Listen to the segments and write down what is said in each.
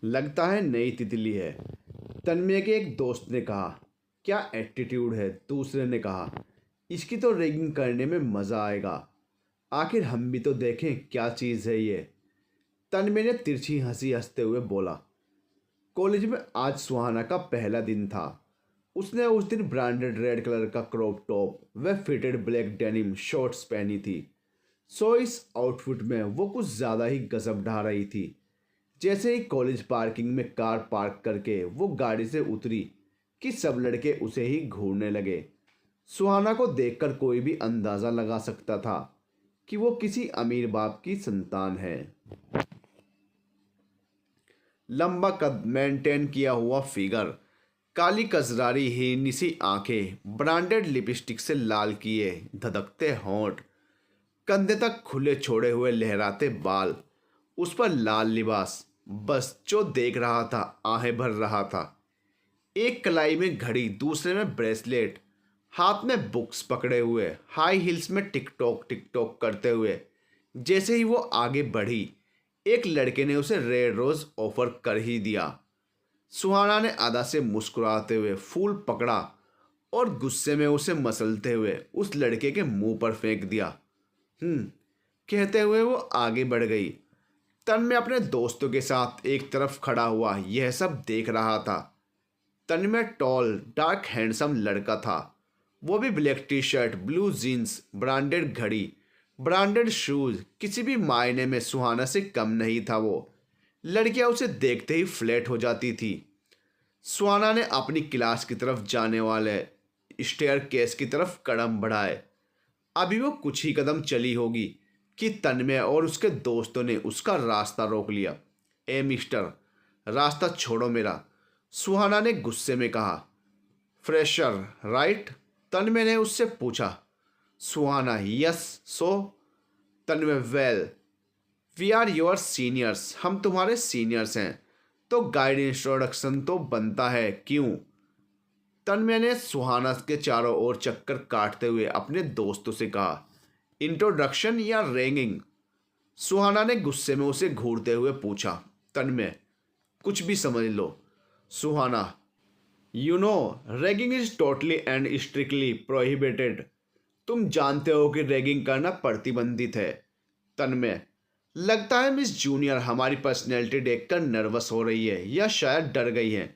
लगता है नई तितली है, तन्मय के एक दोस्त ने कहा। क्या एटीट्यूड है, दूसरे ने कहा। इसकी तो रैगिंग करने में मज़ा आएगा। आखिर हम भी तो देखें क्या चीज़ है ये। तन्मय ने तिरछी हंसी हंसते हुए बोला। कॉलेज में आज सुहाना का पहला दिन था। उसने उस दिन ब्रांडेड रेड कलर का क्रॉप टॉप व फिटेड ब्लैक डेनिम शॉर्ट्स पहनी थी। सो इस आउटफिट में वो कुछ ज़्यादा ही गजब ढा रही थी। जैसे ही कॉलेज पार्किंग में कार पार्क करके वो गाड़ी से उतरी कि सब लड़के उसे ही घूरने लगे। सुहाना को देखकर कोई भी अंदाज़ा लगा सकता था कि वो किसी अमीर बाप की संतान है। लंबा कद, मेंटेन किया हुआ फिगर, काली कजरारी हिरनी सी आंखें, ब्रांडेड लिपस्टिक से लाल किए धधकते होंठ, कंधे तक खुले छोड़े हुए लहराते बाल, उस पर लाल लिबास, बस जो देख रहा था आहें भर रहा था। एक कलाई में घड़ी, दूसरे में ब्रेसलेट, हाथ में बुक्स पकड़े हुए, हाई हील्स में टिकटॉक टिकटॉक करते हुए जैसे ही वो आगे बढ़ी, एक लड़के ने उसे रेड रोज ऑफर कर ही दिया। सुहाना ने आधा से मुस्कुराते हुए फूल पकड़ा और गुस्से में उसे मसलते हुए उस लड़के के मुंह पर फेंक दिया। हम्म कहते हुए वो आगे बढ़ गई। तन्मय अपने दोस्तों के साथ एक तरफ खड़ा हुआ यह सब देख रहा था। तन्मय टॉल, डार्क, हैंडसम लड़का था। वो भी black T shirt, blue jeans, branded घड़ी, ब्रांडेड शूज, किसी भी मायने में सुहाना से कम नहीं था वो। लड़कियां उसे देखते ही फ्लैट हो जाती थी। सुहाना ने अपनी क्लास की तरफ जाने वाले स्टेयर केस की तरफ कदम बढ़ाए। अभी वो कुछ ही कदम चली होगी कि तन्मय और उसके दोस्तों ने उसका रास्ता रोक लिया। ए मिस्टर, रास्ता छोड़ो मेरा, सुहाना ने गुस्से में कहा। Fresher right? तन्मय ने उससे पूछा। Suhana yes. So? Tanmay well, we are your seniors, हम तुम्हारे सीनियर्स हैं, तो गाइड इंट्रोडक्शन तो बनता है, क्यों? तन्मय ने सुहाना के चारों ओर चक्कर काटते हुए अपने दोस्तों से कहा। इंट्रोडक्शन या रैगिंग? सुहाना ने गुस्से में उसे घूरते हुए पूछा। तन्मय, कुछ भी समझ लो। Suhana, you know ragging is totally and strictly prohibited. तुम जानते हो कि रैगिंग करना प्रतिबंधित है। तन्मय, लगता है मिस जूनियर हमारी पर्सनैलिटी देखकर नर्वस हो रही है या शायद डर गई है।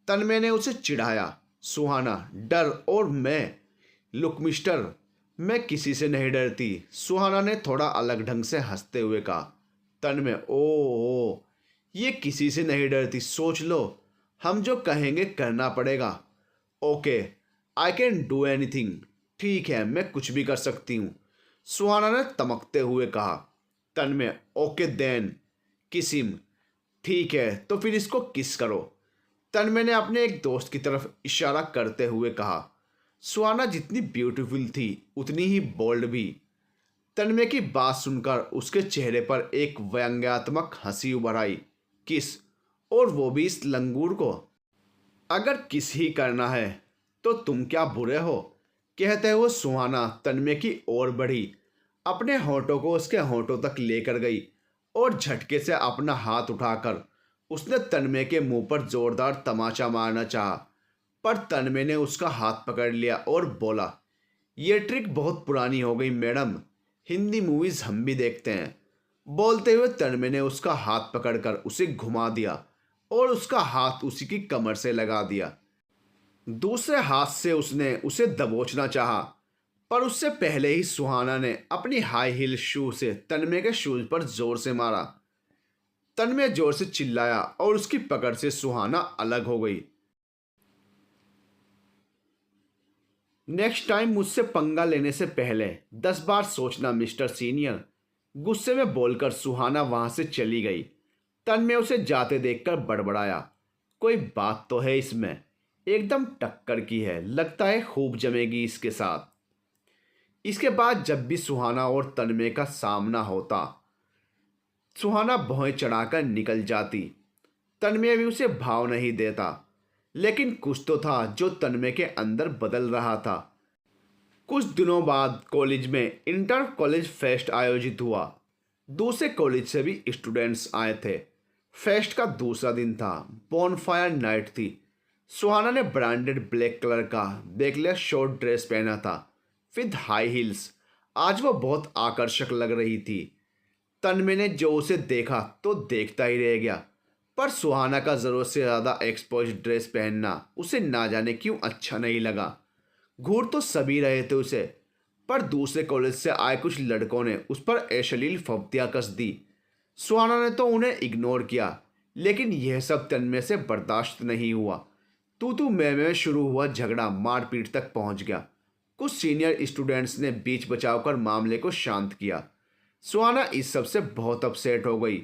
तन्मय ने उसे चिढ़ाया। सुहाना, डर? और मैं? लुक मिस्टर, मैं किसी से नहीं डरती, सुहाना ने थोड़ा अलग ढंग से हंसते हुए कहा। तन्मय, ओ, ये किसी से नहीं डरती, सोच लो, हम जो कहेंगे करना पड़ेगा। Okay, I can do anything. ठीक है, मैं कुछ भी कर सकती हूँ, सुहाना ने तमकते हुए कहा। तन्मय, ओके देन किस हिम। ठीक है, तो फिर इसको किस करो, तन्मय ने अपने एक दोस्त की तरफ इशारा करते हुए कहा। सुहाना जितनी ब्यूटीफुल थी उतनी ही बोल्ड भी। तन्मय की बात सुनकर उसके चेहरे पर एक व्यंग्यात्मक हंसी उभर आई। किस? और वो भी इस लंगूर को? अगर किस ही करना है तो तुम क्या बुरे हो? कहते हुए सुहाना तन्मय की ओर बढ़ी, अपने होंठों को उसके होंठों तक लेकर गई और झटके से अपना हाथ उठाकर उसने तन्मय के मुंह पर जोरदार तमाचा मारना चाहा, पर तन्मय ने उसका हाथ पकड़ लिया और बोला। ये ट्रिक बहुत पुरानी हो गई मैडम, हिंदी मूवीज हम भी देखते हैं। बोलते हुए तन्मय ने उसका हाथ पकड़कर उसे घुमा दिया और उसका हाथ उसी की कमर से लगा दिया। दूसरे हाथ से उसने उसे दबोचना चाहा, पर उससे पहले ही सुहाना ने अपनी हाई हील शू से तन्मय के शूज पर जोर से मारा। तन्मय जोर से चिल्लाया और उसकी पकड़ से सुहाना अलग हो गई। नेक्स्ट टाइम मुझसे पंगा लेने से पहले 10 बार सोचना मिस्टर सीनियर, गुस्से में बोलकर सुहाना वहां से चली गई। तन्मय उसे जाते देखकर बड़बड़ाया। कोई बात तो है इसमें, एकदम टक्कर की है, लगता है खूब जमेगी इसके साथ। इसके बाद जब भी सुहाना और तन्मय का सामना होता, सुहाना भौं चढ़ाकर निकल जाती। तन्मय भी उसे भाव नहीं देता, लेकिन कुछ तो था जो तन्मय के अंदर बदल रहा था। कुछ दिनों बाद कॉलेज में इंटर कॉलेज फेस्ट आयोजित हुआ। दूसरे कॉलेज से भी स्टूडेंट्स आए थे। फेस्ट का दूसरा दिन था। बॉनफायर नाइट थी। सुहाना ने ब्रांडेड ब्लैक कलर का बैकलेस शॉर्ट ड्रेस पहना था विद हाई हील्स। आज वह बहुत आकर्षक लग रही थी। तन्मय ने जो उसे देखा तो देखता ही रह गया। पर सुहाना का जरूरत से ज़्यादा एक्सपोज ड्रेस पहनना उसे ना जाने क्यों अच्छा नहीं लगा। घूर तो सभी रहे थे उसे, पर दूसरे कॉलेज से आए कुछ लड़कों ने उस पर अश्लील फब्तियाँ कस दी। सुहाना ने तो उन्हें इग्नोर किया, लेकिन यह सब तन्मय से बर्दाश्त नहीं हुआ। तू मैं शुरू हुआ झगड़ा मारपीट तक पहुंच गया। कुछ सीनियर स्टूडेंट्स ने बीच बचाव मामले को शांत किया। सुहाना इस सब से बहुत अपसेट हो गई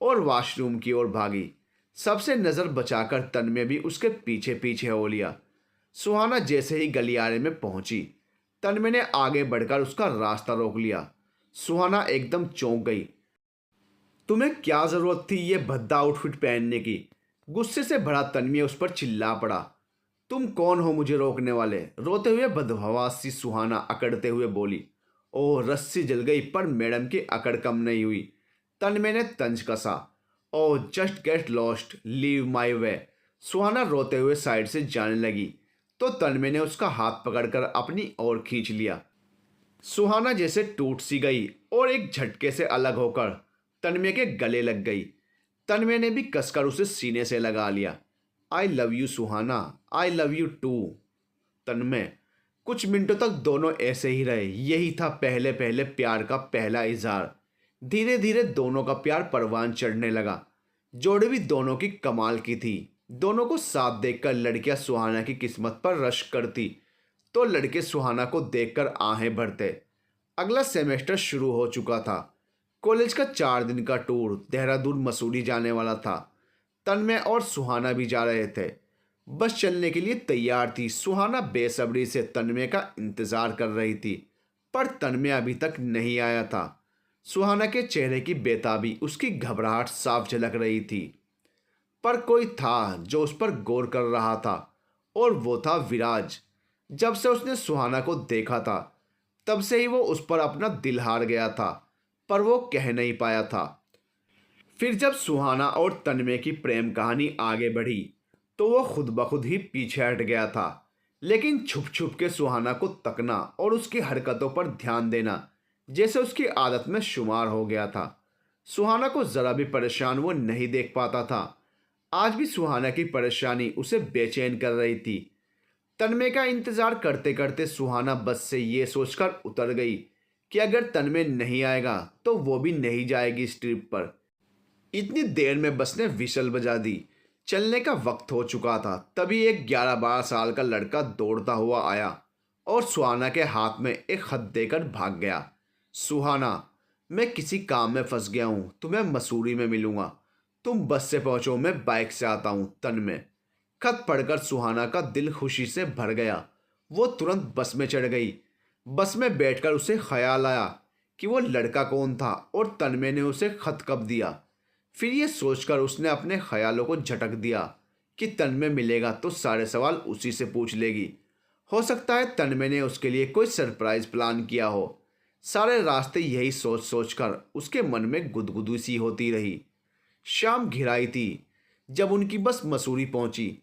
और वॉशरूम की ओर भागी। सबसे नज़र बचाकर तन्मय भी उसके पीछे पीछे हो लिया। सुहाना जैसे ही गलियारे में पहुंची, तन्मय ने आगे बढ़कर उसका रास्ता रोक लिया। सुहाना एकदम चौंक गई। तुम्हें क्या जरूरत थी ये भद्दा आउटफिट पहनने की? गुस्से से भरा तन्मय उस पर चिल्ला पड़ा। तुम कौन हो मुझे रोकने वाले? रोते हुए बदहवास सी सुहाना अकड़ते हुए बोली। ओह, रस्सी जल गई पर मैडम की अकड़ कम नहीं हुई। तन्मय ने तंज कसा। Oh, just get lost, leave my way. Suhana रोते हुए साइड से जाने लगी तो तन्मय ने उसका हाथ पकड़कर अपनी ओर खींच लिया। सुहाना जैसे टूट सी गई और एक झटके से अलग होकर तन्मय के गले लग गई। तन्मय ने भी कसकर उसे सीने से लगा लिया। I love you Suhana, I love you too. Tanmay. कुछ मिनटों तक दोनों ऐसे ही रहे। यही था पहले पहले प्यार का पहला इजहार। धीरे धीरे दोनों का प्यार परवान चढ़ने लगा। जोड़ी भी दोनों की कमाल की थी। दोनों को साथ देखकर लड़कियां सुहाना की किस्मत पर रश करती तो लड़के सुहाना को देखकर आहें भरते। अगला सेमेस्टर शुरू हो चुका था। कॉलेज का 4 दिन का टूर देहरादून मसूरी जाने वाला था। तन्मय और सुहाना भी जा रहे थे। बस चलने के लिए तैयार थी। सुहाना बेसब्री से तन्मय का इंतजार कर रही थी, पर तन्मय अभी तक नहीं आया था। सुहाना के चेहरे की बेताबी, उसकी घबराहट साफ झलक रही थी। पर कोई था जो उस पर गौर कर रहा था, और वो था विराज। जब से उसने सुहाना को देखा था तब से ही वो उस पर अपना दिल हार गया था, पर वो कह नहीं पाया था। फिर जब सुहाना और तन्मय की प्रेम कहानी आगे बढ़ी तो वो खुद ब खुद ही पीछे हट गया था। लेकिन छुप छुप के सुहाना को तकना और उसकी हरकतों पर ध्यान देना जैसे उसकी आदत में शुमार हो गया था। सुहाना को जरा भी परेशान वो नहीं देख पाता था। आज भी सुहाना की परेशानी उसे बेचैन कर रही थी। तन्मय का इंतजार करते करते सुहाना बस से ये सोचकर उतर गई कि अगर तन्मय नहीं आएगा तो वो भी नहीं जाएगी इस ट्रिप पर। इतनी देर में बस ने विशल बजा दी। चलने का वक्त हो चुका था। तभी एक 11-12 साल का लड़का दौड़ता हुआ आया और सुहाना के हाथ में एक खत देकर भाग गया। सुहाना, मैं किसी काम में फंस गया हूँ, तुम्हें मसूरी में मिलूंगा। तुम बस से पहुंचो, मैं बाइक से आता हूँ। तन्मय। खत पढ़कर सुहाना का दिल खुशी से भर गया। वो तुरंत बस में चढ़ गई। बस में बैठकर उसे ख्याल आया कि वो लड़का कौन था और तन्मय ने उसे खत कब दिया। फिर ये सोचकर उसने अपने ख्यालों को झटक दिया कि तन्मय मिलेगा तो सारे सवाल उसी से पूछ लेगी। हो सकता है तन्मय ने उसके लिए कोई सरप्राइज प्लान किया हो। सारे रास्ते यही सोच सोचकर उसके मन में गुदगुदी सी होती रही। शाम घिराई थी जब उनकी बस मसूरी पहुंची।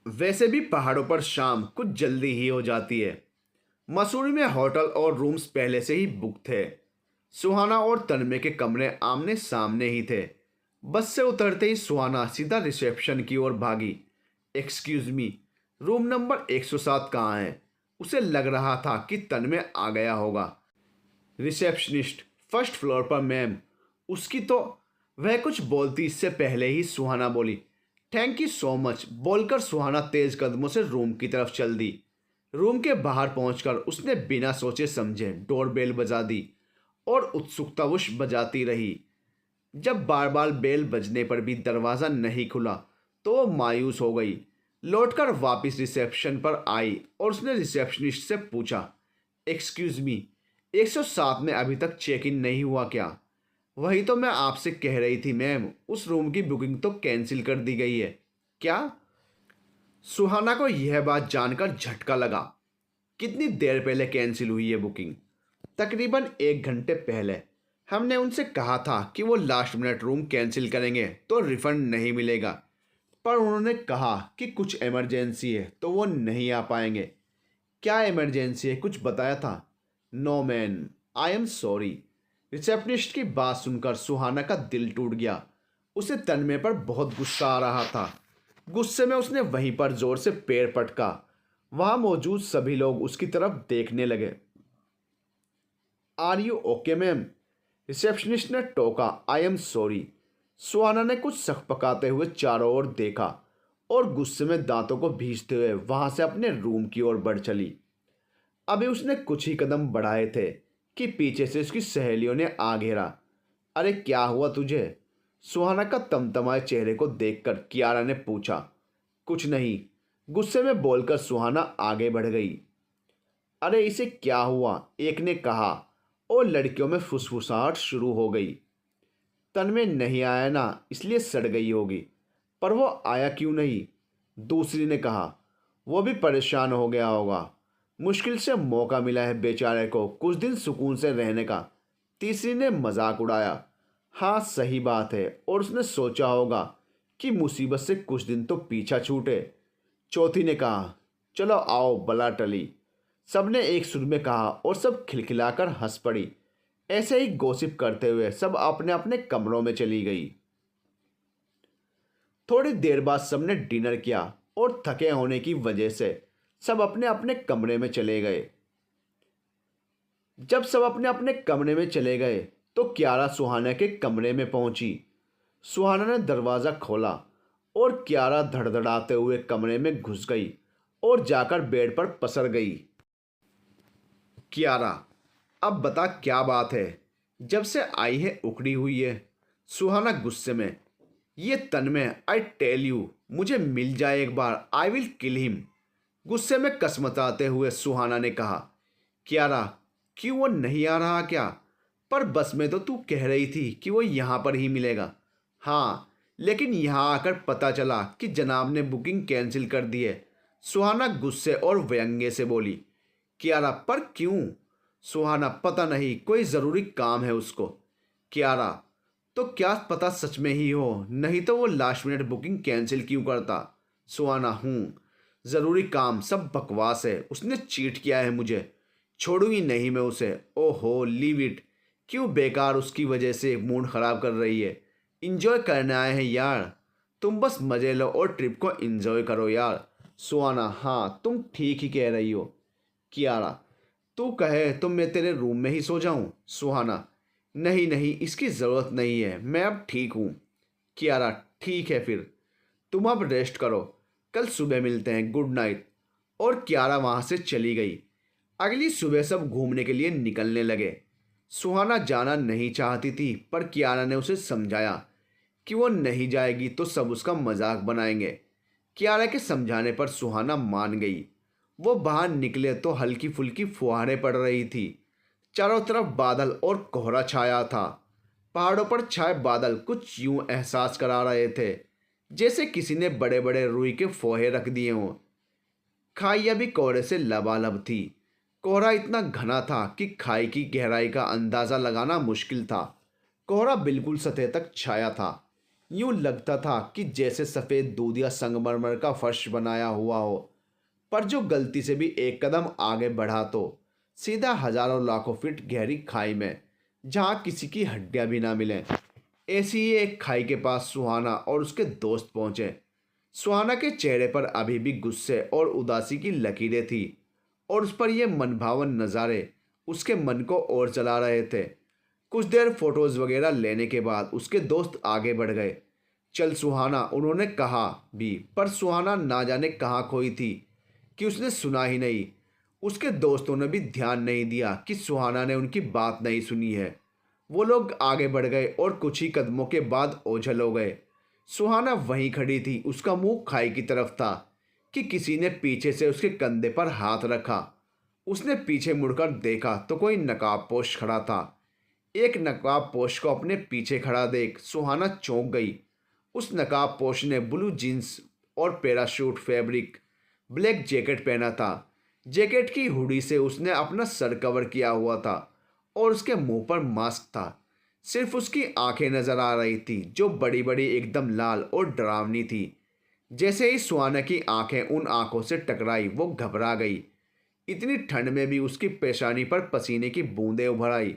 वैसे भी पहाड़ों पर शाम कुछ जल्दी ही हो जाती है। मसूरी में होटल और रूम्स पहले से ही बुक थे। सुहाना और तन्मय के कमरे आमने सामने ही थे। बस से उतरते ही सुहाना सीधा रिसेप्शन की ओर भागी। एक्सक्यूज मी, रूम नंबर 107 कहाँ है? उसे लग रहा था कि तन्मय आ गया होगा। रिसेप्शनिस्ट, फर्स्ट फ्लोर पर मैम। उसकी तो वह कुछ बोलती इससे पहले ही सुहाना बोली, थैंक यू सो मच। बोलकर सुहाना तेज कदमों से रूम की तरफ चल दी। रूम के बाहर पहुंचकर उसने बिना सोचे समझे डोरबेल बजा दी और उत्सुकतावश बजाती रही। जब बार बार बेल बजने पर भी दरवाज़ा नहीं खुला तो वो मायूस हो गई। लौटकर वापस रिसेप्शन पर आई और उसने रिसेप्शनिस्ट से पूछा, एक्सक्यूज़ मी, 107 में अभी तक चेक इन नहीं हुआ क्या? वही तो मैं आपसे कह रही थी मैम, उस रूम की बुकिंग तो कैंसिल कर दी गई है। क्या? सुहाना को यह बात जानकर झटका लगा। कितनी देर पहले कैंसिल हुई है बुकिंग? तकरीबन 1 घंटे पहले। हमने उनसे कहा था कि वो लास्ट मिनट रूम कैंसिल करेंगे तो रिफंड नहीं मिलेगा, पर उन्होंने कहा कि कुछ इमरजेंसी है तो वो नहीं आ पाएंगे। क्या इमरजेंसी है, कुछ बताया था? No man, I am sorry. Receptionist की बात सुनकर सुहाना का दिल टूट गया। उसे तन्मय पर बहुत गुस्सा आ रहा था। गुस्से में उसने वहीं पर जोर से पैर पटका। वहां मौजूद सभी लोग उसकी तरफ देखने लगे। Are you okay ma'am? Receptionist ने टोका। आई एम सॉरी। सुहाना ने कुछ सकपकाते हुए चारों ओर देखा और गुस्से में दांतों को भींचते हुए वहां से अपने रूम की ओर बढ़ चली। अभी उसने कुछ ही कदम बढ़ाए थे कि पीछे से उसकी सहेलियों ने आ घेरा। अरे क्या हुआ तुझे? सुहाना का तमतमाए चेहरे को देखकर कियारा ने पूछा। कुछ नहीं, गुस्से में बोलकर सुहाना आगे बढ़ गई। अरे इसे क्या हुआ? एक ने कहा और लड़कियों में फुसफुसाहट शुरू हो गई। तन में नहीं आया ना, इसलिए सड़ गई होगी। पर वो आया क्यों नहीं? दूसरी ने कहा। वो भी परेशान हो गया होगा। मुश्किल से मौका मिला है बेचारे को कुछ दिन सुकून से रहने का। तीसरी ने मजाक उड़ाया। हाँ सही बात है, और उसने सोचा होगा कि मुसीबत से कुछ दिन तो पीछा छूटे। चौथी ने कहा। चलो आओ बला टली। सबने एक सुर में कहा और सब खिलखिलाकर हंस पड़ी। ऐसे ही गॉसिप करते हुए सब अपने अपने कमरों में चली गई। थोड़ी देर बाद सबने डिनर किया और थके होने की वजह से सब अपने अपने कमरे में चले गए। जब सब अपने अपने कमरे में चले गए तो क्यारा सुहाना के कमरे में पहुंची। सुहाना ने दरवाज़ा खोला और क्यारा धड़धड़ाते हुए कमरे में घुस गई और जाकर बेड पर पसर गई। क्यारा, अब बता क्या बात है? जब से आई है उखड़ी हुई है। सुहाना गुस्से में। ये तन्मय, आई टेल यू, मुझे मिल जाए एक बार, आई विल किल हिम। गुस्से में कसमताते हुए सुहाना ने कहा। क्यारा, क्यों वो नहीं आ रहा क्या? पर बस में तो तू कह रही थी कि वो यहाँ पर ही मिलेगा। हाँ, लेकिन यहाँ आकर पता चला कि जनाब ने बुकिंग कैंसिल कर दी है। सुहाना गुस्से और व्यंग्य से बोली। क्यारा, पर क्यों? सुहाना, पता नहीं, कोई ज़रूरी काम है उसको। क्यारा, तो क्या पता सच में ही हो, नहीं तो वो लास्ट मिनट बुकिंग कैंसिल क्यों करता? सुहाना, ज़रूरी काम, सब बकवास है, उसने चीट किया है मुझे, छोड़ूंगी नहीं मैं उसे। ओहो लीव इट। क्यों बेकार उसकी वजह से मूड ख़राब कर रही है? इंजॉय करने आए हैं यार, तुम बस मज़े लो और ट्रिप को इंजॉय करो यार। सुहाना, हाँ तुम ठीक ही कह रही हो। कियारा, तू कहे तो मैं तेरे रूम में ही सो जाऊं? सुहाना, नहीं नहीं, इसकी ज़रूरत नहीं है, मैं अब ठीक हूँ। कियारा, ठीक है फिर, तुम अब रेस्ट करो, कल सुबह मिलते हैं, गुड नाइट। और कियारा वहाँ से चली गई। अगली सुबह सब घूमने के लिए निकलने लगे। सुहाना जाना नहीं चाहती थी, पर कियारा ने उसे समझाया कि वो नहीं जाएगी तो सब उसका मजाक बनाएंगे। कियारा के समझाने पर सुहाना मान गई। वो बाहर निकले तो हल्की फुल्की फुहारें पड़ रही थी। चारों तरफ बादल और कोहरा छाया था। पहाड़ों पर छाए बादल कुछ यूं एहसास करा रहे थे जैसे किसी ने बड़े बड़े रुई के फोहे रख दिए हों। खाई अभी कोहरे से लबालब थी। कोहरा इतना घना था कि खाई की गहराई का अंदाज़ा लगाना मुश्किल था। कोहरा बिल्कुल सतह तक छाया था। यूं लगता था कि जैसे सफ़ेद दूध या संगमरमर का फर्श बनाया हुआ हो। पर जो गलती से भी एक कदम आगे बढ़ा तो सीधा हजारों लाखों फीट गहरी खाई में, जहाँ किसी की हड्डियाँ भी ना मिलें। ऐसी ही एक खाई के पास सुहाना और उसके दोस्त पहुंचे। सुहाना के चेहरे पर अभी भी गुस्से और उदासी की लकीरें थी और उस पर ये मनभावन नज़ारे उसके मन को और जला रहे थे। कुछ देर फोटोज़ वगैरह लेने के बाद उसके दोस्त आगे बढ़ गए। चल सुहाना, उन्होंने कहा भी, पर सुहाना ना जाने कहाँ खोई थी कि उसने सुना ही नहीं। उसके दोस्तों ने भी ध्यान नहीं दिया कि सुहाना ने उनकी बात नहीं सुनी है। वो लोग आगे बढ़ गए और कुछ ही कदमों के बाद ओझल हो गए। सुहाना वहीं खड़ी थी, उसका मुंह खाई की तरफ था कि किसी ने पीछे से उसके कंधे पर हाथ रखा। उसने पीछे मुड़कर देखा तो कोई नकाबपोश खड़ा था। एक नकाबपोश को अपने पीछे खड़ा देख सुहाना चौंक गई। उस नकाबपोश ने ब्लू जीन्स और पैराशूट फैब्रिक ब्लैक जैकेट पहना था। जैकेट की हुडी से उसने अपना सर कवर किया हुआ था और उसके मुंह पर मास्क था सिर्फ उसकी आंखें नजर आ रही थी, जो बड़ी बड़ी, एकदम लाल और डरावनी थी। जैसे ही सुहाना की आंखें उन आंखों से टकराई, वो घबरा गई। इतनी ठंड में भी उसकी पेशानी पर पसीने की बूंदें उभर आई।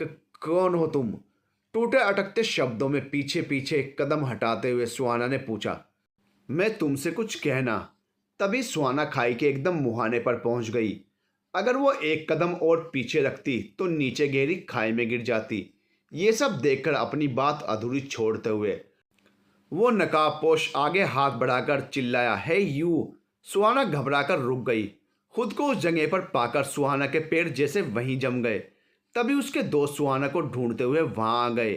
"क- कौन हो तुम?" टूटे अटकते शब्दों में पीछे पीछे एक कदम हटाते हुए सुहाना ने पूछा। "मैं तुमसे कुछ कहना।" तभी सुहाना खाई के एकदम मुहाने पर पहुंच गई। अगर वो एक कदम और पीछे रखती तो नीचे गहरी खाई में गिर जाती। ये सब देखकर अपनी बात अधूरी छोड़ते हुए वो नकाबपोश आगे हाथ बढ़ाकर चिल्लाया, "हे यू!" सुहाना घबराकर रुक गई। खुद को उस जगह पर पाकर सुहाना के पैर जैसे वहीं जम गए। तभी उसके दोस्त सुहाना को ढूंढते हुए वहां आ गए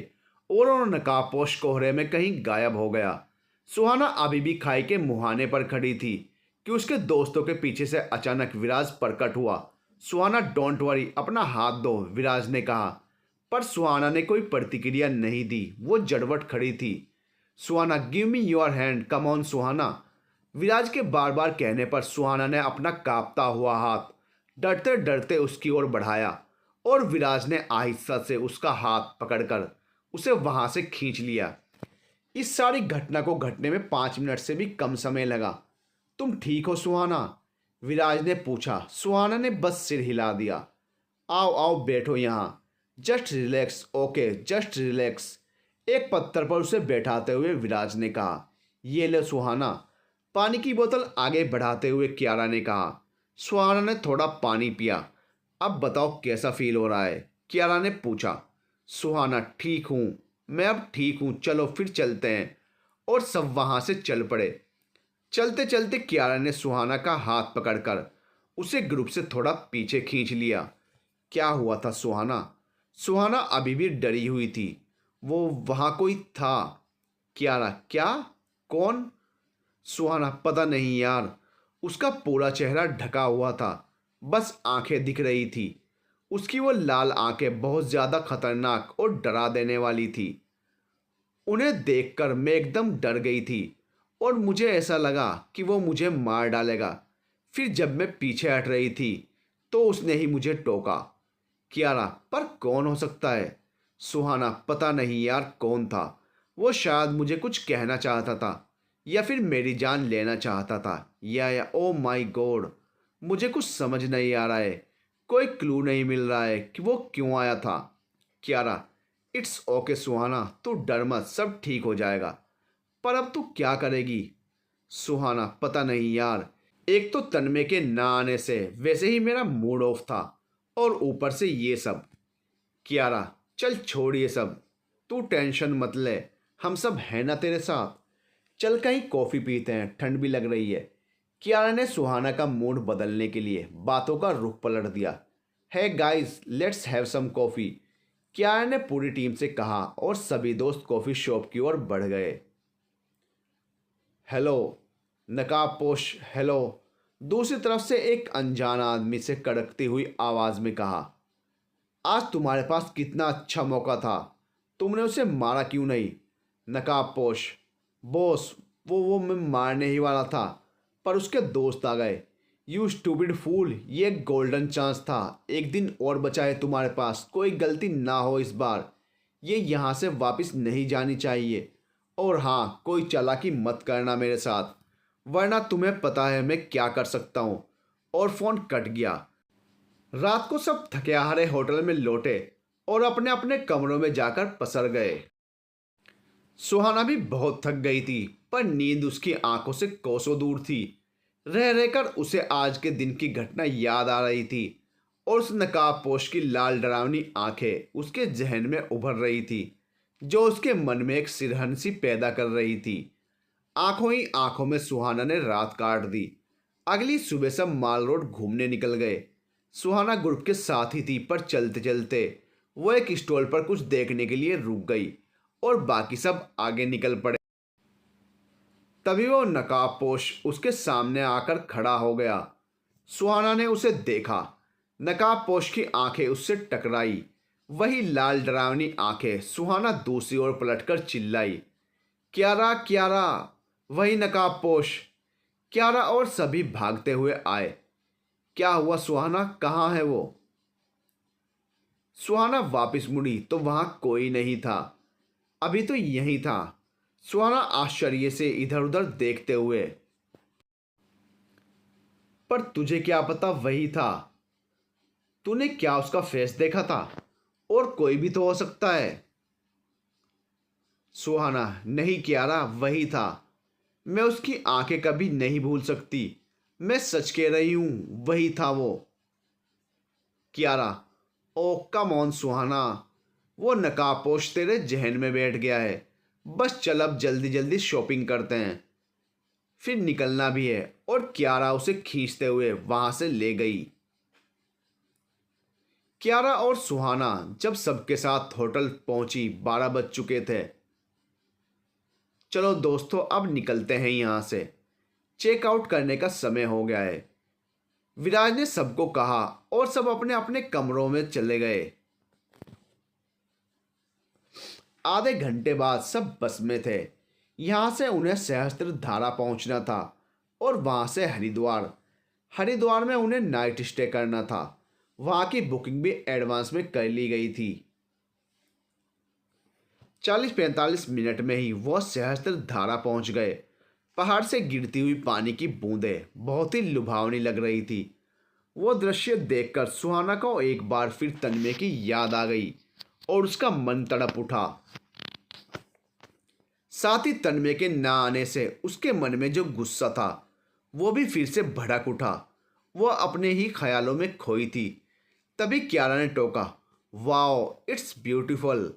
और वो नकाबपोश कोहरे में कहीं गायब हो गया। सुहाना अभी भी खाई के मुहाने पर खड़ी थी कि उसके दोस्तों के पीछे से अचानक विराज प्रकट हुआ। "सुहाना, डोंट वरी, अपना हाथ दो," विराज ने कहा। पर सुहाना ने कोई प्रतिक्रिया नहीं दी। वो जड़वट खड़ी थी। "Suhana, give me your hand, come on Suhana." Viraj के बार बार कहने पर सुहाना ने अपना कांपता हुआ हाथ डरते डरते उसकी ओर बढ़ाया और विराज ने आहिस्ता से उसका हाथ पकड़कर उसे वहां से खींच लिया। इस सारी घटना को घटने में 5 मिनट से भी कम समय लगा। "तुम ठीक हो सुहाना?" विराज ने पूछा। सुहाना ने बस सिर हिला दिया। "आओ आओ, बैठो यहाँ। Just relax, okay, just relax." एक पत्थर पर उसे बैठाते हुए विराज ने कहा। "ये ले सुहाना।" पानी की बोतल आगे बढ़ाते हुए कियारा ने कहा। सुहाना ने थोड़ा पानी पिया। "अब बताओ, कैसा फील हो रहा है?" कियारा ने पूछा। सुहाना, "ठीक हूँ, मैं अब ठीक हूँ, चलो फिर चलते हैं।" और सब वहां से चल पड़े। चलते चलते कियारा ने सुहाना का हाथ पकड़कर उसे ग्रुप से थोड़ा पीछे खींच लिया। "क्या हुआ था सुहाना?" सुहाना अभी भी डरी हुई थी। "वो वहां कोई था।" कियारा, "क्या? कौन?" सुहाना, "पता नहीं यार, उसका पूरा चेहरा ढका हुआ था, बस आंखें दिख रही थी। उसकी वो लाल आंखें बहुत ज्यादा खतरनाक और डरा देने वाली थी। उन्हें देखकर मैं एकदम डर गई थी और मुझे ऐसा लगा कि वो मुझे मार डालेगा। फिर जब मैं पीछे हट रही थी तो उसने ही मुझे टोका।" कियारा, "पर कौन हो सकता है?" सुहाना, "पता नहीं यार, कौन था। वो शायद मुझे कुछ कहना चाहता था या फिर मेरी जान लेना चाहता था, या ओ माय गॉड, मुझे कुछ समझ नहीं आ रहा है। कोई क्लू नहीं मिल रहा है कि वो क्यों आया था।" कियारा, "इट्स ओके सुहाना, तू डर मत, सब ठीक हो जाएगा। पर अब तू क्या करेगी?" सुहाना, "पता नहीं यार, एक तो तन्मय के ना आने से वैसे ही मेरा मूड ऑफ था और ऊपर से ये सब।" कियारा, "चल छोड़ ये सब, तू टेंशन मत ले, हम सब हैं ना तेरे साथ। चल कहीं कॉफ़ी पीते हैं, ठंड भी लग रही है।" कियारा ने सुहाना का मूड बदलने के लिए बातों का रुख पलट दिया। "Hey guys, let's have some coffee," Kiara ने पूरी टीम से कहा और सभी दोस्त कॉफ़ी शॉप की ओर बढ़ गए। "हेलो नकाबपोश, हेलो," दूसरी तरफ से एक अनजान आदमी से कड़कती हुई आवाज़ में कहा। "आज तुम्हारे पास कितना अच्छा मौका था, तुमने उसे मारा क्यों नहीं?" "नकाबपोश, बॉस, वो मैं मारने ही वाला था, पर उसके दोस्त आ गए।" "यू स्टूपिड फूल, ये एक गोल्डन चांस था, एक दिन और बचा है तुम्हारे पास, कोई गलती ना हो इस बार। ये यहाँ से वापस नहीं जानी चाहिए। और हाँ, कोई चालाकी मत करना मेरे साथ, वरना तुम्हें पता है मैं क्या कर सकता हूँ।" और फ़ोन कट गया। रात को सब थके हारे होटल में लौटे और अपने अपने कमरों में जाकर पसर गए। सुहाना भी बहुत थक गई थी, पर नींद उसकी आंखों से कोसों दूर थी। रह रहकर उसे आज के दिन की घटना याद आ रही थी और उस नकाबपोश की लाल डरावनी आंखें उसके जहन में उभर रही थी, जो उसके मन में एक सिरहन सी पैदा कर रही थी। आंखों ही आंखों में सुहाना ने रात काट दी। अगली सुबह सब माल रोड घूमने निकल गए। सुहाना ग्रुप के साथ ही थी, पर चलते चलते वो एक स्टॉल पर कुछ देखने के लिए रुक गई और बाकी सब आगे निकल पड़े। तभी वो नकाबपोश उसके सामने आकर खड़ा हो गया। सुहाना ने उसे देखा। नकाबपोश की आंखें उससे टकराई, वही लाल डरावनी आंखें। सुहाना दूसरी ओर पलटकर चिल्लाई, "क्यारा, क्यारा!" वही नकाबपोश। क्यारा और सभी भागते हुए आए। "क्या हुआ सुहाना, कहाँ है वो?" सुहाना वापस मुड़ी तो वहां कोई नहीं था। अभी तो यही था। सुहाना आश्चर्य से इधर उधर देखते हुए, पर तुझे क्या पता वही था? तूने क्या उसका फेस देखा था? और कोई भी तो हो सकता है। सुहाना, नहीं कियारा, वही था। मैं उसकी आंखें कभी नहीं भूल सकती। मैं सच कह रही हूं, वही था वो। कियारा, ओ कम ऑन सुहाना, वो नकाबपोश तेरे जहन में बैठ गया है। बस चल अब जल्दी जल्दी शॉपिंग करते हैं, फिर निकलना भी है। और कियारा उसे खींचते हुए वहां से ले गई। कियारा और सुहाना जब सबके साथ होटल पहुंची 12 बज चुके थे। चलो दोस्तों, अब निकलते हैं यहां से, चेकआउट करने का समय हो गया है। विराज ने सबको कहा और सब अपने अपने कमरों में चले गए। आधे घंटे बाद सब बस में थे। यहां से उन्हें सहस्त्र धारा पहुंचना था और वहां से हरिद्वार। हरिद्वार में उन्हें नाइट स्टे करना था। वहां की बुकिंग भी एडवांस में कर ली गई थी। 40-45 मिनट में ही वह सहस्त्र धारा पहुंच गए। पहाड़ से गिरती हुई पानी की बूंदें बहुत ही लुभावनी लग रही थी। वो दृश्य देखकर सुहाना को एक बार फिर तन्मय की याद आ गई और उसका मन तड़प उठा। साथ ही तन्मय के ना आने से उसके मन में जो गुस्सा था वो भी फिर से भड़क उठा। वह अपने ही ख्यालों में खोई थी। तभी कियारा ने टोका, वाओ इट्स ब्यूटीफुल।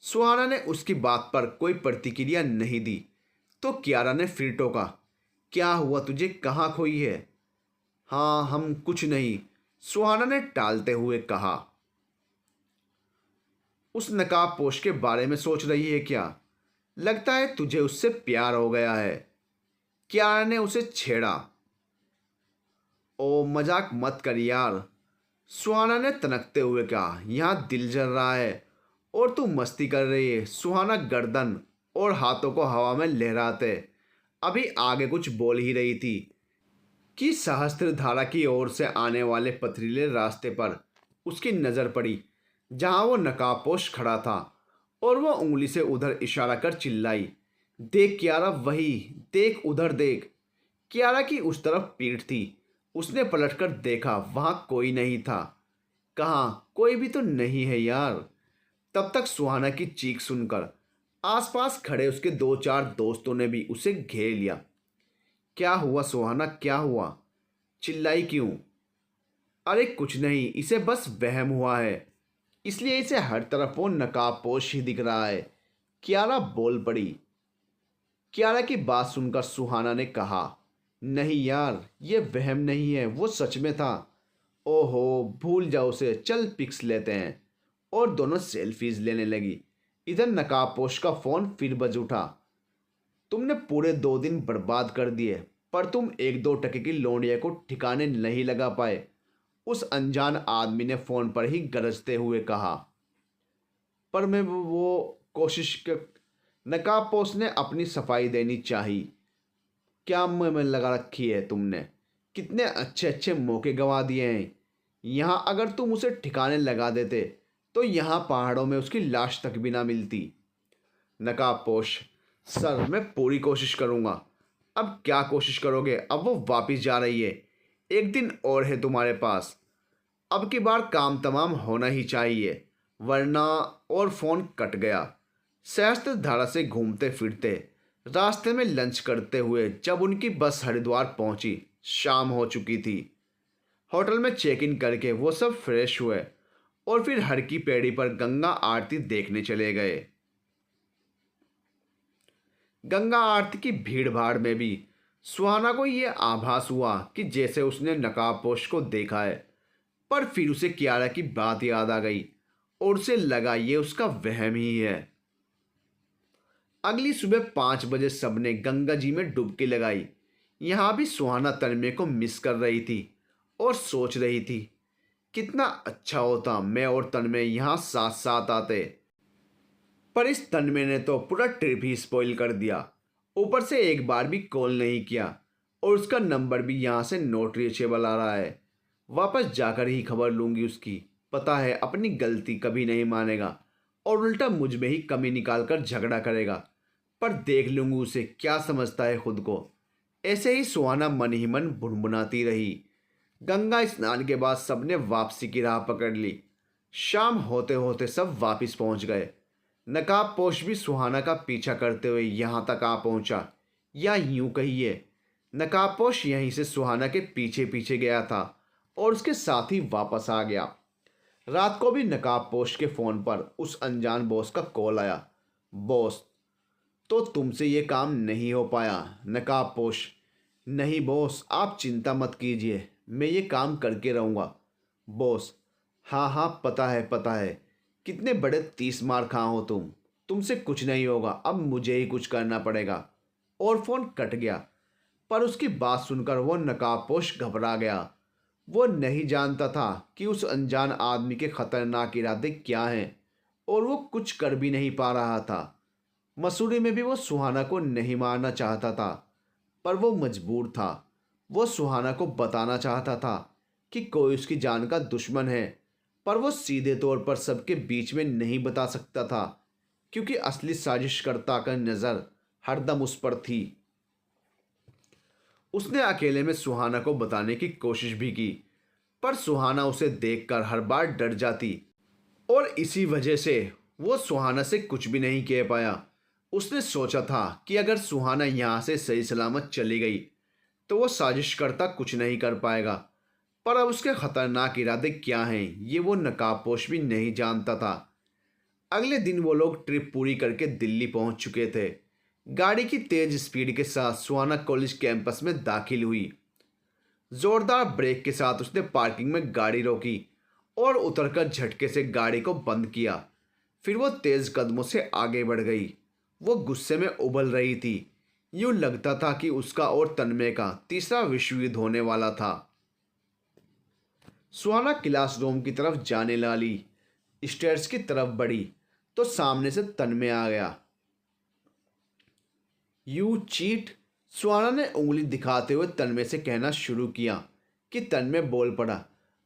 सुहाना ने उसकी बात पर कोई प्रतिक्रिया नहीं दी तो कियारा ने फिर टोका, क्या हुआ तुझे, कहाँ खोई है? हाँ हम कुछ नहीं, सुहाना ने टालते हुए कहा। उस नकाबपोश के बारे में सोच रही है क्या? लगता है तुझे उससे प्यार हो गया है। कियारा ने उसे छेड़ा। ओ मजाक मत कर यार, सुहाना ने तनकते हुए कहा। यहाँ दिल जल रहा है और तू मस्ती कर रही है। सुहाना गर्दन और हाथों को हवा में लहराते अभी आगे कुछ बोल ही रही थी कि सहस्त्रधारा की ओर से आने वाले पथरीले रास्ते पर उसकी नज़र पड़ी, जहां वो नकाबपोश खड़ा था। और वो उंगली से उधर इशारा कर चिल्लाई, देख कियारा, वही देख, उधर देख। कियारा की उस तरफ पीठ थी। उसने पलटकर देखा, वहां कोई नहीं था। कहाँ, कोई भी तो नहीं है यार। तब तक सुहाना की चीख सुनकर आसपास खड़े उसके दो चार दोस्तों ने भी उसे घेर लिया। क्या हुआ सुहाना, क्या हुआ? चिल्लाई क्यों? अरे कुछ नहीं, इसे बस वहम हुआ है, इसलिए इसे हर तरफ वो नकाबपोश ही दिख रहा है। कियारा बोल पड़ी। कियारा की बात सुनकर सुहाना ने कहा, नहीं यार, ये वहम नहीं है, वो सच में था। ओहो, भूल जाओ उसे, चल पिक्स लेते हैं। और दोनों सेल्फीज लेने लगी। इधर नकाबपोश का फोन फिर बज उठा। तुमने पूरे 2 दिन बर्बाद कर दिए, पर तुम 1-2 टके की लौंडिया को ठिकाने नहीं लगा पाए, उस अनजान आदमी ने फोन पर ही गरजते हुए कहा। पर मैं वो कोशिश कर, नकाबपोश ने अपनी सफाई देनी चाहिए। क्या मुंह में लगा रखी है तुमने? कितने अच्छे अच्छे मौके गंवा दिए हैं। यहाँ अगर तुम उसे ठिकाने लगा देते तो यहाँ पहाड़ों में उसकी लाश तक भी ना मिलती। नकाबपोश, सर मैं पूरी कोशिश करूँगा। अब क्या कोशिश करोगे? अब वो वापस जा रही है, 1 दिन और है तुम्हारे पास। अब की बार काम तमाम होना ही चाहिए, वरना। और फोन कट गया। सहस्त्र धारा से घूमते फिरते रास्ते में लंच करते हुए जब उनकी बस हरिद्वार पहुंची, शाम हो चुकी थी। होटल में चेक इन करके वो सब फ्रेश हुए और फिर हर की पैड़ी पर गंगा आरती देखने चले गए। गंगा आरती की भीड़ भाड़ में भी सुहाना को ये आभास हुआ कि जैसे उसने नकाबपोश को देखा है। पर फिर उसे कियारा की बात याद आ गई और उसे लगा ये उसका वहम ही है। अगली सुबह 5 बजे सबने गंगा जी में डुबकी लगाई। यहाँ भी सुहाना तन्मय को मिस कर रही थी और सोच रही थी, कितना अच्छा होता मैं और तन्मय यहाँ साथ साथ आते। पर इस तन्मय ने तो पूरा ट्रिप ही स्पॉइल कर दिया। ऊपर से एक बार भी कॉल नहीं किया और उसका नंबर भी यहाँ से नॉट रीचेबल आ रहा है। वापस जाकर ही खबर लूँगी उसकी। पता है अपनी गलती कभी नहीं मानेगा और उल्टा मुझ में ही कमी निकाल कर झगड़ा करेगा। पर देख लूंगी उसे क्या समझता है खुद को। ऐसे ही सुहाना मन ही मन भुनभुनाती रही। गंगा स्नान के बाद सबने वापसी की राह पकड़ ली। शाम होते होते सब वापस पहुंच गए। नकाबपोश भी सुहाना का पीछा करते हुए यहाँ तक आ पहुंचा, या यूं कहिए नकाबपोश यहीं से सुहाना के पीछे पीछे गया था और उसके साथ ही वापस आ गया। रात को भी नकाबपोश के फ़ोन पर उस अनजान बॉस का कॉल आया। बॉस, तो तुमसे ये काम नहीं हो पाया। नकाबपोश, नहीं बॉस, आप चिंता मत कीजिए, मैं ये काम करके रहूँगा। बॉस, हाँ हाँ पता है पता है, कितने बड़े 30 मार खा हो तुमसे कुछ नहीं होगा, अब मुझे ही कुछ करना पड़ेगा। और फ़ोन कट गया। पर उसकी बात सुनकर वो नकाबपोश घबरा गया। वो नहीं जानता था कि उस अनजान आदमी के खतरनाक इरादे क्या हैं और वो कुछ कर भी नहीं पा रहा था। मसूरी में भी वो सुहाना को नहीं मारना चाहता था, पर वो मजबूर था। वो सुहाना को बताना चाहता था कि कोई उसकी जान का दुश्मन है, पर वो सीधे तौर पर सबके बीच में नहीं बता सकता था, क्योंकि असली साजिशकर्ता का नज़र हरदम उस पर थी। उसने अकेले में सुहाना को बताने की कोशिश भी की, पर सुहाना उसे देखकर हर बार डर जाती और इसी वजह से वो सुहाना से कुछ भी नहीं कह पाया। उसने सोचा था कि अगर सुहाना यहाँ से सही सलामत चली गई तो वो साजिश करता कुछ नहीं कर पाएगा, पर अब उसके खतरनाक इरादे क्या हैं ये वो नकाबपोश भी नहीं जानता था। अगले दिन वो लोग ट्रिप पूरी करके दिल्ली पहुंच चुके थे। गाड़ी की तेज स्पीड के साथ सुहाना कॉलेज कैंपस में दाखिल हुई। जोरदार ब्रेक के साथ उसने पार्किंग में गाड़ी रोकी और उतरकर झटके से गाड़ी को बंद किया। फिर वो तेज कदमों से आगे बढ़ गई। वो गुस्से में उबल रही थी। यूं लगता था कि उसका और तन्मय का तीसरा विश्व युद्ध होने वाला था। सुहाना क्लासरूम की तरफ जाने वाली स्टेयर्स की तरफ बढ़ी तो सामने से तन्मय आ गया। यू चीट, सुहाना ने उंगली दिखाते हुए तन्मय से कहना शुरू किया कि तन्मय बोल पड़ा,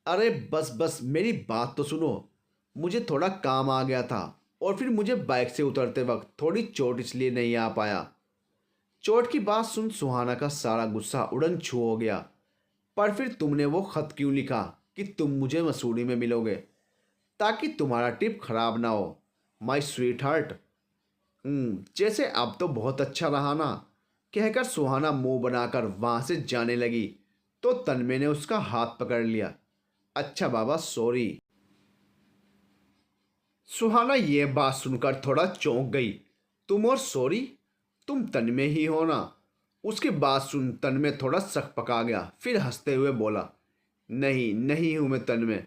अरे बस बस मेरी बात तो सुनो, मुझे थोड़ा काम आ गया था और फिर मुझे बाइक से उतरते वक्त थोड़ी चोट इसलिए नहीं आ पाया। चोट की बात सुन सुहाना का सारा गुस्सा उड़न छू हो गया। पर फिर तुमने वो खत क्यों लिखा कि तुम मुझे मसूरी में मिलोगे ताकि तुम्हारा ट्रिप खराब ना हो, माई स्वीट हार्ट। जैसे अब तो बहुत अच्छा रहा ना, कहकर सुहाना मुंह बनाकर वहां से जाने लगी तो तन्मय ने उसका हाथ पकड़ लिया। अच्छा बाबा सॉरी। सुहाना ये बात सुनकर थोड़ा चौंक गई। तुम और सॉरी, तुम तन्मय ही हो ना? उसकी बात सुन तन्मय थोड़ा सक पका गया, फिर हंसते हुए बोला, नहीं नहीं हूं मैं तन्मय।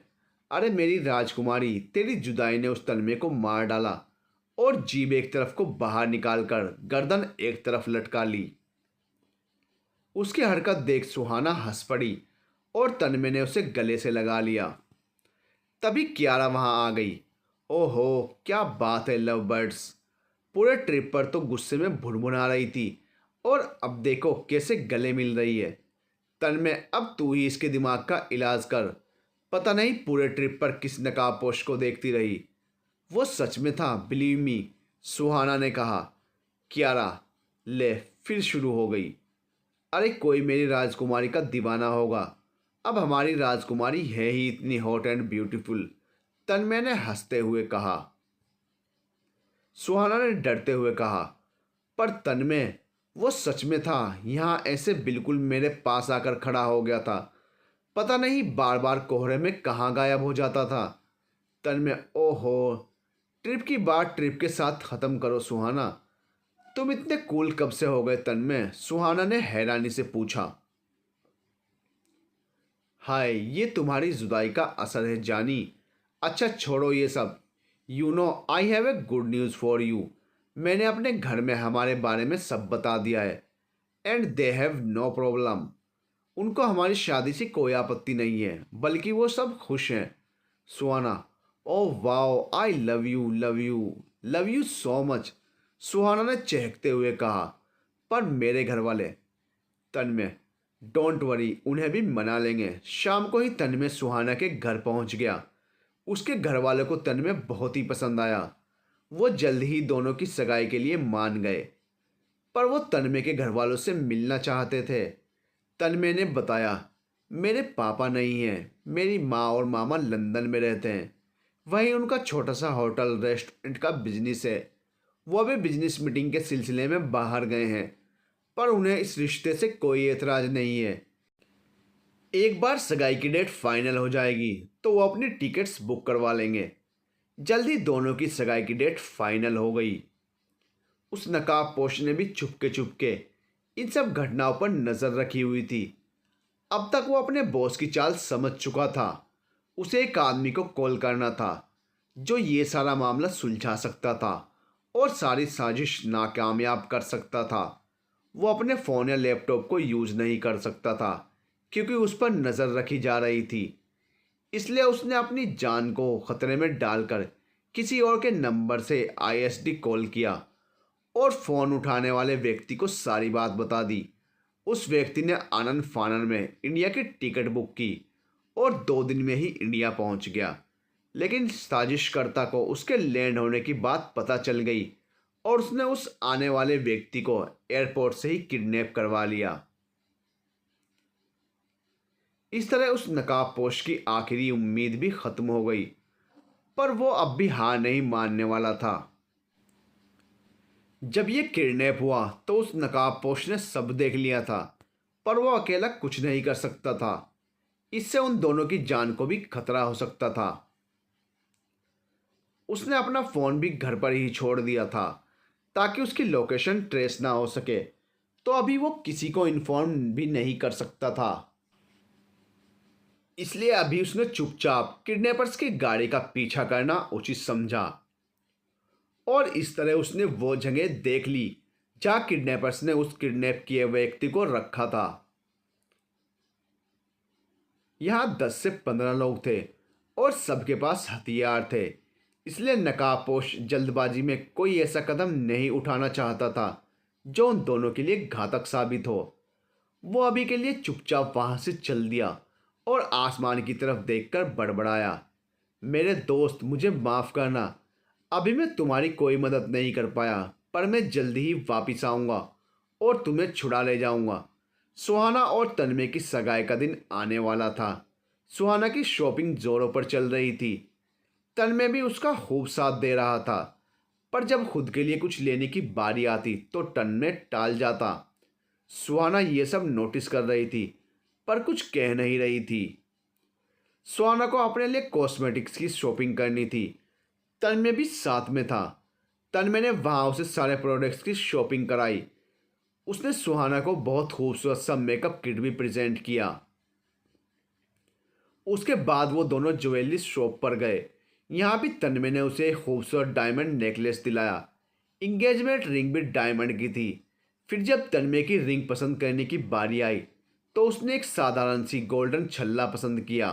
अरे मेरी राजकुमारी, तेरी जुदाई ने उस तन्मय को मार डाला और जीभ एक तरफ को बाहर निकालकर गर्दन एक तरफ लटका ली। उसकी हरकत देख सुहाना हंस पड़ी और तन्मय ने उसे गले से लगा लिया। तभी कियारा वहां आ गई। ओहो क्या बात है लव बर्ड्स, पूरे ट्रिप पर तो गुस्से में भुनभुना रही थी और अब देखो कैसे गले मिल रही है। तन्मय अब तू ही इसके दिमाग का इलाज कर, पता नहीं पूरे ट्रिप पर किस नकाबपोश को देखती रही। वो सच में था, बिलीव मी, सुहाना ने कहा। कियारा ले फिर शुरू हो गई। अरे कोई मेरी राजकुमारी का दीवाना होगा, अब हमारी राजकुमारी है ही इतनी हॉट एंड ब्यूटीफुल, तन्मय ने हंसते हुए कहा। सुहाना ने डरते हुए कहा, पर तन्मय वो सच में था, यहाँ ऐसे बिल्कुल मेरे पास आकर खड़ा हो गया था, पता नहीं बार बार कोहरे में कहाँ गायब हो जाता था। तन्मय ओहो, ट्रिप की बात ट्रिप के साथ ख़त्म करो सुहाना, तुम इतने कूल कब से हो गए तन्मय? सुहाना ने हैरानी से पूछा। हाय ये तुम्हारी जुदाई का असर है जानी। अच्छा छोड़ो ये सब, you know I have a good news for you. मैंने अपने घर में हमारे बारे में सब बता दिया है and they have no problem. उनको हमारी शादी से कोई आपत्ति नहीं है, बल्कि वो सब खुश हैं। Suhana oh wow, I love you so much, Suhana ने चहकते हुए कहा। पर मेरे घर वाले? तन्मय डोंट वरी, उन्हें भी मना लेंगे। शाम को ही तन्मय सुहाना के घर पहुंच गया। उसके घर वालों को तन्मय बहुत ही पसंद आया। वो जल्द ही दोनों की सगाई के लिए मान गए, पर वो तन्मय के घर वालों से मिलना चाहते थे। तन्मय ने बताया, मेरे पापा नहीं हैं, मेरी माँ और मामा लंदन में रहते हैं। वहीं उनका छोटा सा होटल रेस्टोरेंट का बिजनेस है। वो अभी बिजनेस मीटिंग के सिलसिले में बाहर गए हैं, पर उन्हें इस रिश्ते से कोई एतराज़ नहीं है। एक बार सगाई की डेट फाइनल हो जाएगी तो वो अपनी टिकट्स बुक करवा लेंगे। जल्दी दोनों की सगाई की डेट फाइनल हो गई। उस नकाबपोश ने भी चुपके चुपके इन सब घटनाओं पर नज़र रखी हुई थी। अब तक वो अपने बॉस की चाल समझ चुका था। उसे एक आदमी को कॉल करना था जो ये सारा मामला सुलझा सकता था और सारी साजिश नाकामयाब कर सकता था। वो अपने फ़ोन या लैपटॉप को यूज़ नहीं कर सकता था क्योंकि उस पर नज़र रखी जा रही थी। इसलिए उसने अपनी जान को खतरे में डालकर किसी और के नंबर से आईएसडी कॉल किया और फ़ोन उठाने वाले व्यक्ति को सारी बात बता दी। उस व्यक्ति ने आनन फानन में इंडिया की टिकट बुक की और 2 दिन में ही इंडिया पहुंच गया। लेकिन साजिशकर्ता को उसके लैंड होने की बात पता चल गई और उसने उस आने वाले व्यक्ति को एयरपोर्ट से ही किडनैप करवा लिया। इस तरह उस नकाबपोश की आखिरी उम्मीद भी खत्म हो गई, पर वो अब भी हार नहीं मानने वाला था। जब ये किडनैप हुआ तो उस नकाबपोश ने सब देख लिया था, पर वो अकेला कुछ नहीं कर सकता था। इससे उन दोनों की जान को भी खतरा हो सकता था। उसने अपना फ़ोन भी घर पर ही छोड़ दिया था ताकि उसकी लोकेशन ट्रेस ना हो सके, तो अभी वो किसी को इन्फॉर्म भी नहीं कर सकता था। इसलिए अभी उसने चुपचाप किडनैपर्स की गाड़ी का पीछा करना उचित समझा और इस तरह उसने वो जगह देख ली जहां किडनैपर्स ने उस किडनैप किए व्यक्ति को रखा था। यहां 10 से 15 लोग थे और सबके पास हथियार थे। इसलिए नकाबपोश जल्दबाजी में कोई ऐसा कदम नहीं उठाना चाहता था जो उन दोनों के लिए घातक साबित हो। वो अभी के लिए चुपचाप वहां से चल दिया और आसमान की तरफ देखकर बड़बड़ाया, मेरे दोस्त मुझे माफ़ करना, अभी मैं तुम्हारी कोई मदद नहीं कर पाया, पर मैं जल्दी ही वापस आऊँगा और तुम्हें छुड़ा ले जाऊँगा। सुहाना और तन्मय की सगाई का दिन आने वाला था। सुहाना की शॉपिंग जोरों पर चल रही थी। तन्मय भी उसका खूब साथ दे रहा था, पर जब खुद के लिए कुछ लेने की बारी आती तो तन्मय टाल जाता। सुहाना ये सब नोटिस कर रही थी, पर कुछ कह नहीं रही थी। सुहाना को अपने लिए कॉस्मेटिक्स की शॉपिंग करनी थी। तन्मय भी साथ में था। तन्मय ने वहाँ उसे सारे प्रोडक्ट्स की शॉपिंग कराई। उसने सुहाना को बहुत खूबसूरत सा मेकअप किट भी प्रेजेंट किया। उसके बाद वो दोनों ज्वेलरी शॉप पर गए। यहाँ भी तन्मय ने उसे एक खूबसूरत डायमंड नेकलेस दिलाया। इंगेजमेंट रिंग भी डायमंड की थी। फिर जब तन्मय की रिंग पसंद करने की बारी आई तो उसने एक साधारण सी गोल्डन छल्ला पसंद किया।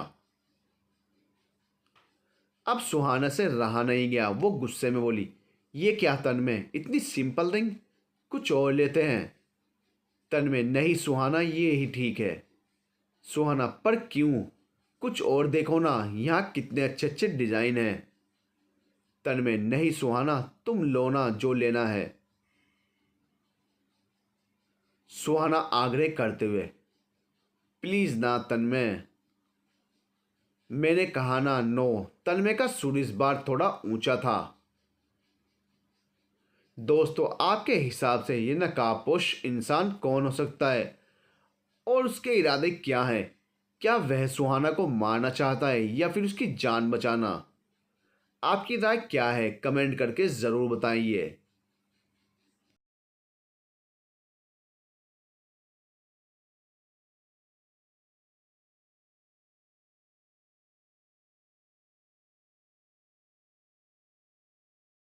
अब सुहाना से रहा नहीं गया। वो गुस्से में बोली, ये क्या तन्मय, इतनी सिंपल रिंग, कुछ और लेते हैं। तन्मय, नहीं सुहाना, ये ही ठीक है। सुहाना, पर क्यों, कुछ और देखो ना, यहाँ कितने अच्छे अच्छे डिजाइन हैं। तन्मय, नहीं सुहाना, तुम लो ना जो लेना है। सुहाना आग्रह करते हुए, प्लीज ना तन्मय, मैंने कहा ना नो। तन्मय का सुर इस बार थोड़ा ऊंचा था। दोस्तों, आपके हिसाब से ये नकाबपोश इंसान कौन हो सकता है और उसके इरादे क्या हैं? क्या वह सुहाना को मारना चाहता है या फिर उसकी जान बचाना? आपकी राय क्या है? कमेंट करके ज़रूर बताइए।